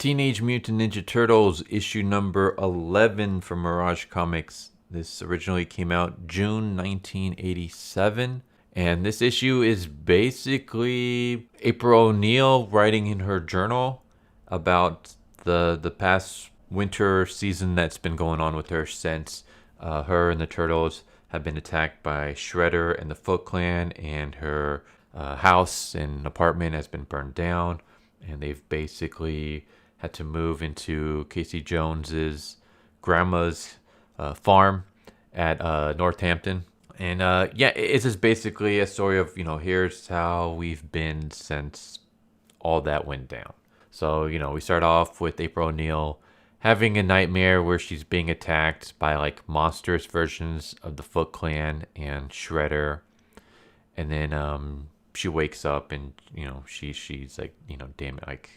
Teenage Mutant Ninja Turtles issue number 11 from Mirage Comics. This originally came out June 1987. And this issue is basically April O'Neil writing in her journal about the past winter season that's been going on with her since her and the Turtles have been attacked by Shredder and the Foot Clan, and her house and apartment has been burned down, and they've basically had to move into Casey Jones's grandma's farm at Northampton. And yeah, it's just basically a story of, here's how we've been since all that went down. So, we start off with April O'Neil having a nightmare where she's being attacked by like monstrous versions of the Foot Clan and Shredder. And then she wakes up and, she's like, damn it, like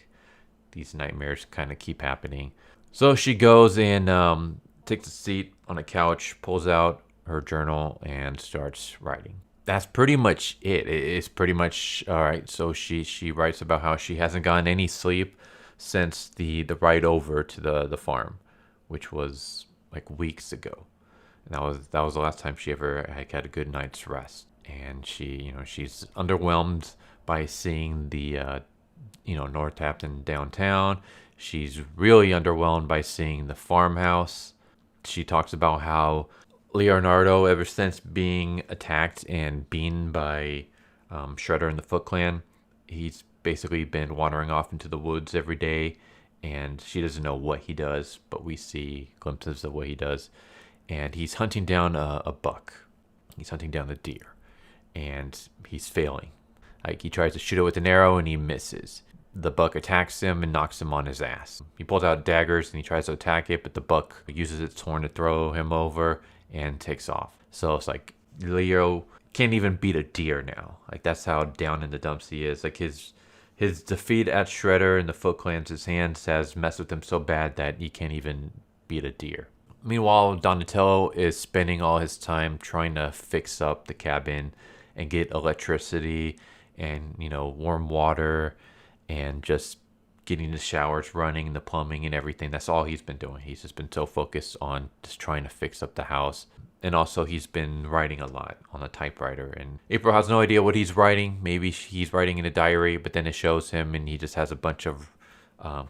these nightmares kind of keep happening. So she goes and takes a seat on a couch, pulls out her journal, and starts writing. That's pretty much it. It's pretty much all right. So she writes about how she hasn't gotten any sleep since the ride over to the farm, which was like weeks ago. And that was the last time she ever had a good night's rest. And she's underwhelmed by seeing the Northampton downtown. She's really underwhelmed by seeing the farmhouse. She talks about how Leonardo, ever since being attacked and beaten by Shredder and the Foot Clan, he's basically been wandering off into the woods every day, and she doesn't know what he does, but we see glimpses of what he does. And he's hunting down a buck. He's hunting down a deer, and he's failing. Like, he tries to shoot it with an arrow, and he misses. The buck attacks him and knocks him on his ass. He pulls out daggers, and he tries to attack it, but the buck uses its horn to throw him over and takes off. So it's like Leo can't even beat a deer now. Like, that's how down in the dumps he is. Like, his defeat at Shredder and the Foot Clan's hands has messed with him so bad that he can't even beat a deer. Meanwhile, Donatello is spending all his time trying to fix up the cabin and get electricity and, warm water and just getting the showers running, the plumbing and everything. That's all he's been doing. He's just been so focused on just trying to fix up the house. And also he's been writing a lot on a typewriter. And April has no idea what he's writing. Maybe he's writing in a diary, but then it shows him and he just has a bunch of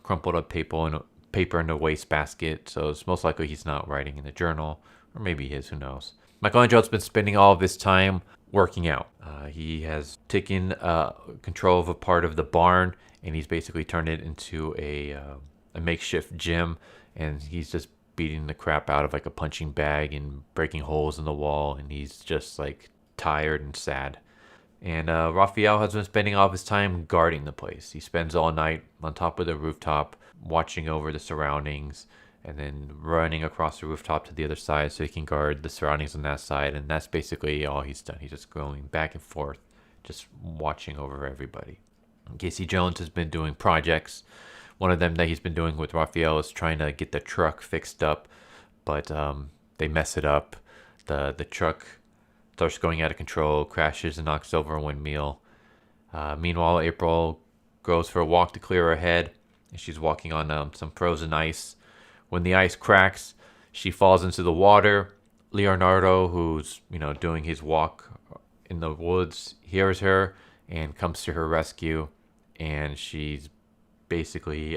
crumpled up paper in a wastebasket. So it's most likely he's not writing in a journal. Or maybe he is, who knows. Michelangelo's been spending all of his time working out. He has taken control of a part of the barn, and he's basically turned it into a makeshift gym, and he's just beating the crap out of like a punching bag and breaking holes in the wall, and he's just like tired and sad. And Raphael has been spending all of his time guarding the place. He spends all night on top of the rooftop watching over the surroundings, and then running across the rooftop to the other side so he can guard the surroundings on that side. And that's basically all he's done. He's just going back and forth, just watching over everybody. Casey Jones has been doing projects. One of them that he's been doing with Raphael is trying to get the truck fixed up, but they mess it up. The truck starts going out of control, crashes and knocks over a windmill. Meanwhile, April goes for a walk to clear her head, and she's walking on some frozen ice. When the ice cracks, she falls into the water. Leonardo, who's doing his walk in the woods, hears her and comes to her rescue, and she's basically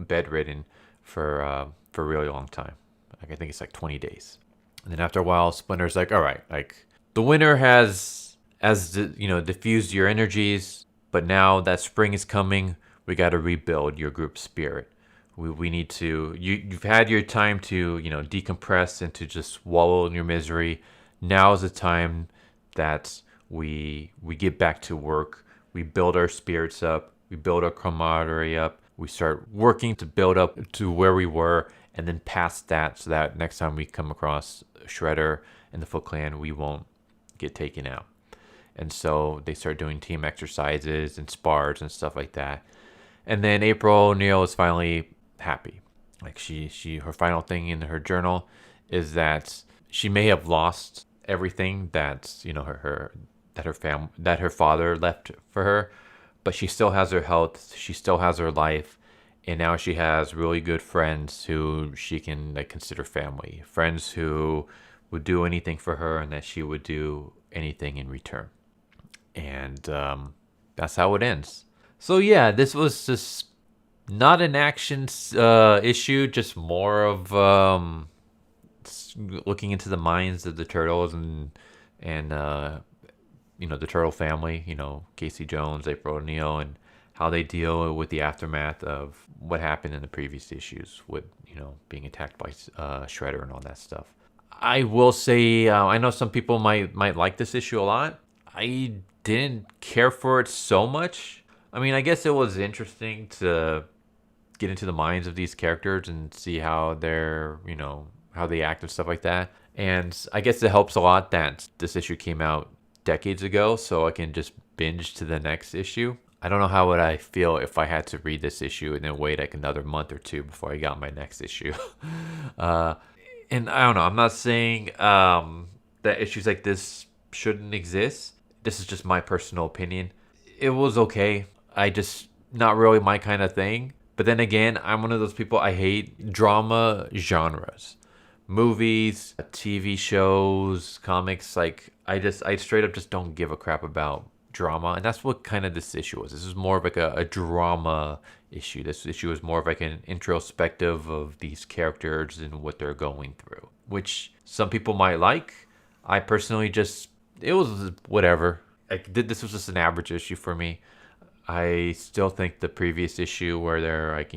bedridden for a really long time. Like, I think it's like 20 days. And then after a while, Splinter's like, all right, like the winter has diffused your energies, but now that spring is coming, we got to rebuild your group spirit. We need to, you've had your time to, decompress and to just wallow in your misery. Now is the time that we get back to work. We build our spirits up. We build our camaraderie up. We start working to build up to where we were, and then past that, so that next time we come across Shredder and the Foot Clan, we won't get taken out. And so they start doing team exercises and spars and stuff like that. And then April O'Neil is finally happy. Like, her final thing in her journal is that she may have lost everything that her father left for her, but she still has her health, she still has her life, And now she has really good friends who she can like consider family, friends who would do anything for her and that she would do anything in return. And that's how it ends. So yeah, this was just not an action issue, just more of looking into the minds of the turtles and the turtle family. Casey Jones, April O'Neil, and how they deal with the aftermath of what happened in the previous issues with being attacked by Shredder and all that stuff. I will say I know some people might like this issue a lot. I didn't care for it so much. I mean, I guess it was interesting to get into the minds of these characters and see how how they act and stuff like that. And I guess it helps a lot that this issue came out decades ago, so I can just binge to the next issue. I don't know how would I feel if I had to read this issue and then wait like another month or two before I got my next issue. And I don't know. I'm not saying that issues like this shouldn't exist. This is just my personal opinion. It was okay. I just not really my kind of thing. But then again, I'm one of those people, I hate drama genres. Movies, TV shows, comics, like I straight up just don't give a crap about drama. And that's what kind of this issue was. This is more of like a drama issue. This issue is more of like an introspective of these characters and what they're going through, which some people might like. I personally it was whatever. This was just an average issue for me. I still think the previous issue where they're like,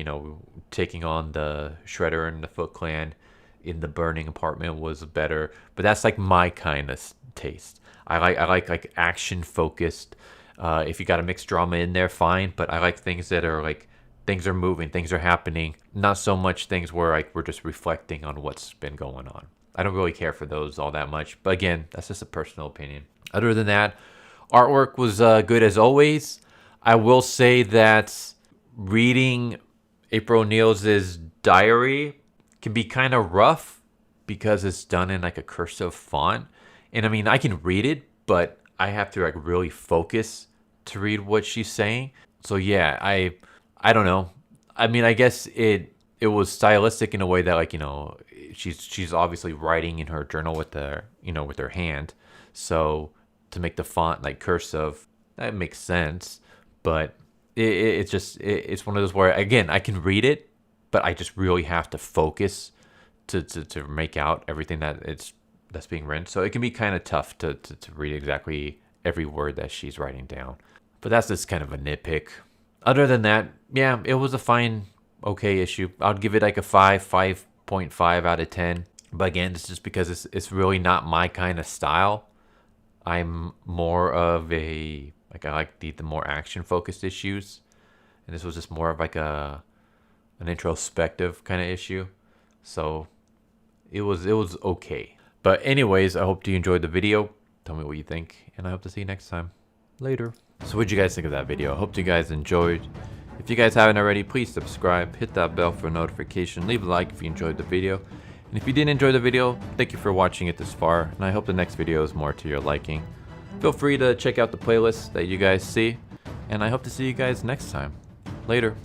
taking on the Shredder and the Foot Clan in the burning apartment was better, but that's like my kind of taste. I like action focused. If you got a mixed drama in there, fine, but I like things that are like things are moving, things are happening, not so much things where like we're just reflecting on what's been going on. I don't really care for those all that much, but again, that's just a personal opinion. Other than that, artwork was good as always. I will say that reading April O'Neil's diary can be kind of rough because it's done in like a cursive font. And I mean, I can read it, but I have to like really focus to read what she's saying. So yeah, I don't know. I mean, I guess it was stylistic in a way that like, she's obviously writing in her journal with with her hand. So to make the font like cursive, that makes sense. But it's one of those where, again, I can read it, but I just really have to focus to make out everything that's being written. So it can be kind of tough to read exactly every word that she's writing down. But that's just kind of a nitpick. Other than that, yeah, it was a fine, okay issue. I'd give it like a 5.5 out of 10. But again, it's just because it's really not my kind of style. I'm more of I like the more action focused issues, and this was just more of like an introspective kind of issue. So it was okay. But anyways, I hope you enjoyed the video. Tell me what you think, and I hope to see you next time. Later. So what'd you guys think of that video? I hope you guys enjoyed. If you guys haven't already, please subscribe, hit that bell for notification, leave a like if you enjoyed the video. And if you didn't enjoy the video, thank you for watching it this far, and I hope the next video is more to your liking. Feel free to check out the playlist that you guys see, and I hope to see you guys next time. Later.